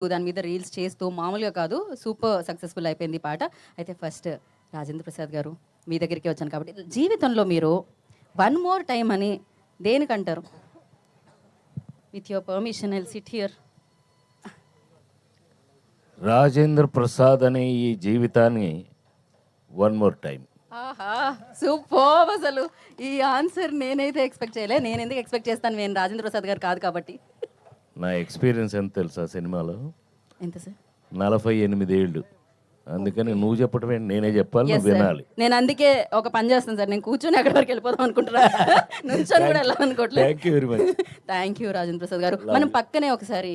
దాని మీద రీల్స్ చేస్తూ మామూలుగా కాదు సూపర్ సక్సెస్ఫుల్ అయిపోయింది ఈ పాట. అయితే ఫస్ట్ రాజేంద్ర ప్రసాద్ గారు మీ దగ్గరికి వచ్చాను కాబట్టి జీవితంలో మీరు వన్ మోర్ టైం అని దేనికంటారు? With your permission I'll sit here. Rajendra Prasad అనే ఈ జీవితాన్ని వన్ మోర్ టైం. ఆహా సూపర్. అసలు ఈ ఆన్సర్ నేనైతే ఎక్స్పెక్ట్ చేయలే. నేను ఎందుకు ఎక్స్పెక్ట్ చేస్తాను, నేను రాజేంద్ర ప్రసాద్ గారు కాదు కాబట్టి. నా ఎక్స్పీరియన్స్ ఎంత తెలుసా సినిమాలో? ఎంత సార్? 48 ఏళ్ళు. అందుకని నువ్వు చెప్పటమే నేనే చెప్పాలి, నువ్వు వినాలి. నేను అందుకే ఒక పని చేస్తాను సార్, నేను కూర్చొని ఎక్కడి వరకు వెళ్ళిపోదాం అనుకుంటున్నా, నుంచొని కూడా వెళ్ళాలనుకోవట్లేదు. Thank you very much. Thank you Rajendra Prasad garu. మనం పక్కనే ఒకసారి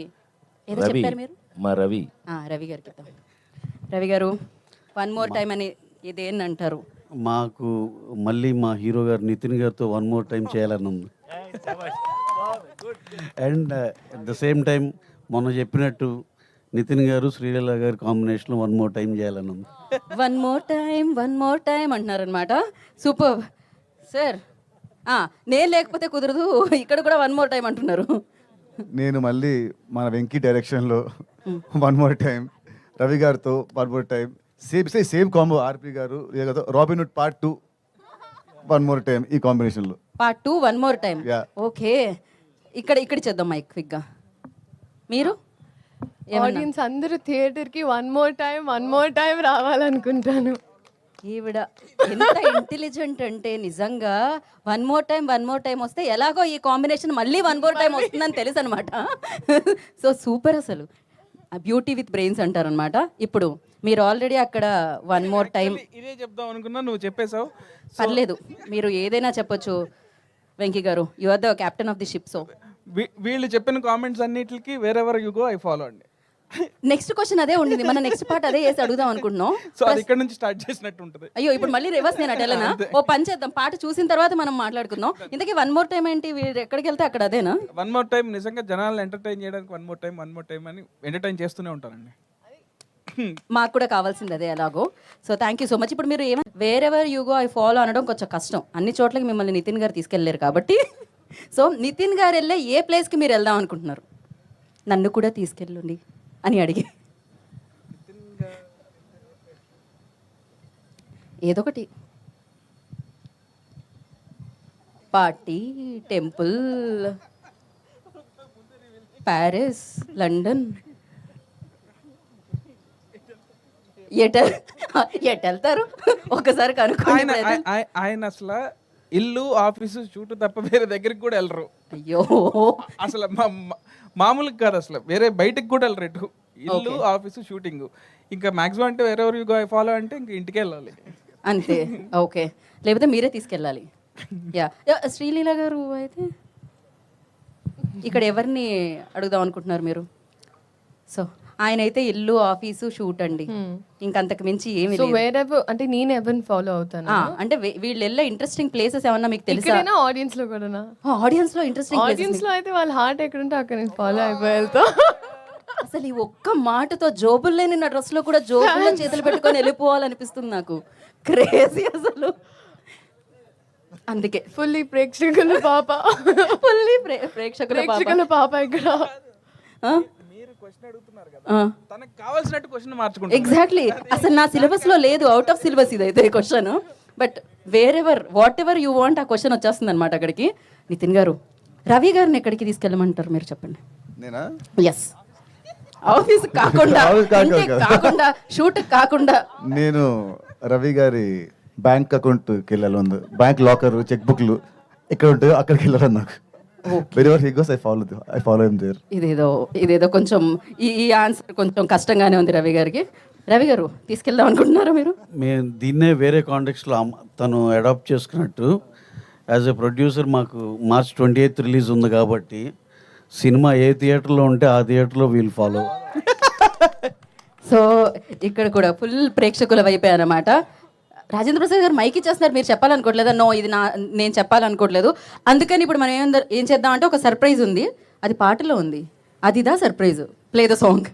ఏదో రవి, చెప్పారు మీరు. మా రవి. రవి గారికి ఇద్దాం. రవి గారు వన్ మోర్ టైం అని ఇదేంటి అంటారు? మాకు మళ్ళీ మా హీరో గారు నితిన్ గారితో వన్ మోర్ టైం చేయాలని ఉంది. And at the same time మొన్న చెప్పినట్టు నితిన్ గారు శ్రీలీల గారి కాంబినేషన్లో వన్ మోర్ టైం చేయాలని ఉంది. వన్ మోర్ టైం అంటున్నారనమాట. Super sir. నేను లేకపోతే కుదరదు, ఇక్కడ కూడా వన్ మోర్ టైం అంటున్నారు. నేను మళ్ళీ మన వెంకీ డైరెక్షన్లో వన్ మోర్ టైం, రవి గారితో one more time, same combo RP garu Robinhood part 2 one more time, ఈ కాంబినేషన్లో part 2 one more time. Okay, ఇక్కడ చేద్దాం మైక్ క్విక్గా. మీరు ఆడియన్స్ అందరూ థియేటర్కి వన్ మోర్ టైం రావాలనుకుంటాను. ఈవిడ ఎంత ఇంటెలిజెంట్ అంటే నిజంగా వన్ మోర్ టైం వస్తే ఎలాగో ఈ కాంబినేషన్ మళ్ళీ వన్ మోర్ టైం వస్తుందని తెలుసు అనమాట. So super. అసలు బ్యూటీ విత్ బ్రెయిన్స్ అంటారనమాట. ఇప్పుడు మీరు ఆల్రెడీ అక్కడ వన్ మోర్ టైం ఇదే చెప్దాం అనుకున్నా, నువ్వు చెప్పేశావు. పర్లేదు, మీరు ఏదైనా చెప్పొచ్చు వెంకీ గారు. You are the captain of the ship. So వీళ్ళు చెప్పిన కామెంట్స్ అన్నిటికి wherever you go I follow అండి. నెక్స్ట్ క్వశ్చన్ అదే ఉండింది, మన నెక్స్ట్ పార్ట్ అదే వేసి అడుగుదాం అనుకుంటున్నాం. సో అది ఇక్కడ నుంచి స్టార్ట్ చేసినట్టు ఉంటుంది. అయ్యో ఇప్పుడు మళ్ళీ రివర్స్ నేను అటెలనా? ఓ పని చేద్దాం, పాట చూసిన తర్వాత మనం మాట్లాడుకుందాం. ఇంతకీ వన్ మోర్ టైం ఏంటి? వీరు ఎక్కడికి వెళ్తే అక్కడ అదేనా వన్ మోర్ టైం? నిజంగా జనాలను ఎంటర్టైన్ చేయడానికి వన్ మోర్ టైం అని ఎంటర్టైన్ చేస్తూనే ఉంటానండి. మాకు కూడా కావాల్సింది అదే ఎలాగో. So thank you so much. ఇప్పుడు మీరు ఏమైనా wherever you go I follow అనడం కొంచెం కష్టం, అన్ని చోట్లకి మిమ్మల్ని నితిన్ గారు తీసుకెళ్ళలేరు కాబట్టి. సో నితిన్ గారు వెళ్ళే ఏ ప్లేస్కి మీరు వెళ్దాం అనుకుంటున్నారు? నన్ను కూడా తీసుకెళ్ళండి అని అడిగి ఏదో ఒకటి, పార్టీ, టెంపుల్, ప్యారిస్, లండన్, ఎటు వెళ్తారు ఒకసారి కనుక్కోండి. ఆయన అసలు ఇల్లు ఆఫీసు షూట్ తప్ప వేరే దగ్గరికి కూడా వెళ్ళరు. అయ్యో అసలు మామూలుగా కాదు, అసలు వేరే బయటకు కూడా వెళ్ళరు. ఇటు ఇల్లు ఆఫీసు షూటింగ్, ఇంకా మాక్సిమం అంటే wherever you go I follow అంటే ఇంక ఇంటికి వెళ్ళాలి అంతే. ఓకే, లేకపోతే మీరే తీసుకెళ్ళాలి. యా శ్రీలీల గారు అయితే ఇక్కడ ఎవరిని అడుగుదాం అనుకుంటున్నారు మీరు? సో ఆయన అయితే ఇల్లు ఆఫీసు షూట్ అండి, ఇంకంతకు మించి ఏమి సో వేరెవర్ అంటే నేను ఎవరిని ఫాలో అవుతాను అంటే వీళ్ళు వెళ్ళే ఇంట్రెస్టింగ్ ప్లేసెస్ ఏమన్నా మీకు తెలుసా? ఆడియన్స్ లో కూడా. ఆడియన్స్ లో ఇంట్రెస్టింగ్ ఆడియన్స్ లో అయితే వాళ్ళ హార్ట్ ఎక్కడ ఉంటే అక్కడ నేను ఫాలో అయిపోతా. అసలు ఈ ఒక్క మాటతో జోబులు లేని నా డ్రెస్ లో కూడా జోబుల్లో చేతులు పెట్టుకొని వెళ్ళిపోవాలనిపిస్తుంది నాకు. క్రేజీ అసలు. అందుకే ఫుల్లీ ప్రేక్షకుల పాప ప్రేక్షకుల పాప ఇక్కడ. మీరు క్వశ్చన్ అడుగుతున్నారు కదా, తనకు కావాల్సినట్టు క్వశ్చన్ మార్చుకుంటారు. ఎగ్జాక్ట్లీ. అసలు నా సిలబస్ లో లేదు, అవుట్ ఆఫ్ సిలబస్ ఇదైతే question. But what ever you want ఆ క్వశ్చన్ వచ్చేస్తుంది అనమాట అక్కడికి. నితిన్ గారు రవి గారిని ఎక్కడికి తీసుకెళ్ళమంటారు మీరు చెప్పండి. నేనా? ఎస్, ఆఫీస్ కాకుండా కాకుండా షూట్ కాకుండా నేను రవి గారి బ్యాంక్ అకౌంట్కి వెళ్ళాలి ఉంది. బ్యాంక్ లాకర్, చెక్ బుక్లు ఎక్కడ ఉంటాయో అక్కడికి వెళ్ళాలి నాకు. Wherever he goes I follow him there. ఇదేదో కొంచెం ఈ ఆన్సర్ కొంచెం కష్టంగానే ఉంది రవి గారికి. రవి గారు తీసుకెళ్దాం అనుకుంటున్నారా మీరు? మేము దీన్నే వేరే కాంటెక్స్లో తను అడాప్ట్ చేసుకున్నట్టు యాజ్ ఎ ప్రొడ్యూసర్ మాకు March 28 రిలీజ్ ఉంది కాబట్టి సినిమా ఏ థియేటర్లో ఉంటే ఆ థియేటర్లో వీల్ ఫాలో. సో ఇక్కడ కూడా ఫుల్ ప్రేక్షకుల వైపే అన్నమాట. రాజేంద్ర ప్రసాద్ గారు మైక్ ఇచ్చేస్తున్నారు, మీరు చెప్పాలనుకోవట్లేదా? నో, ఇది నేను చెప్పాలనుకోవట్లేదు. అందుకని ఇప్పుడు మనం ఏం చేద్దామంటే ఒక సర్ప్రైజ్ ఉంది, అది పాటలో ఉంది. అదిదా సర్ప్రైజ్. Play the song.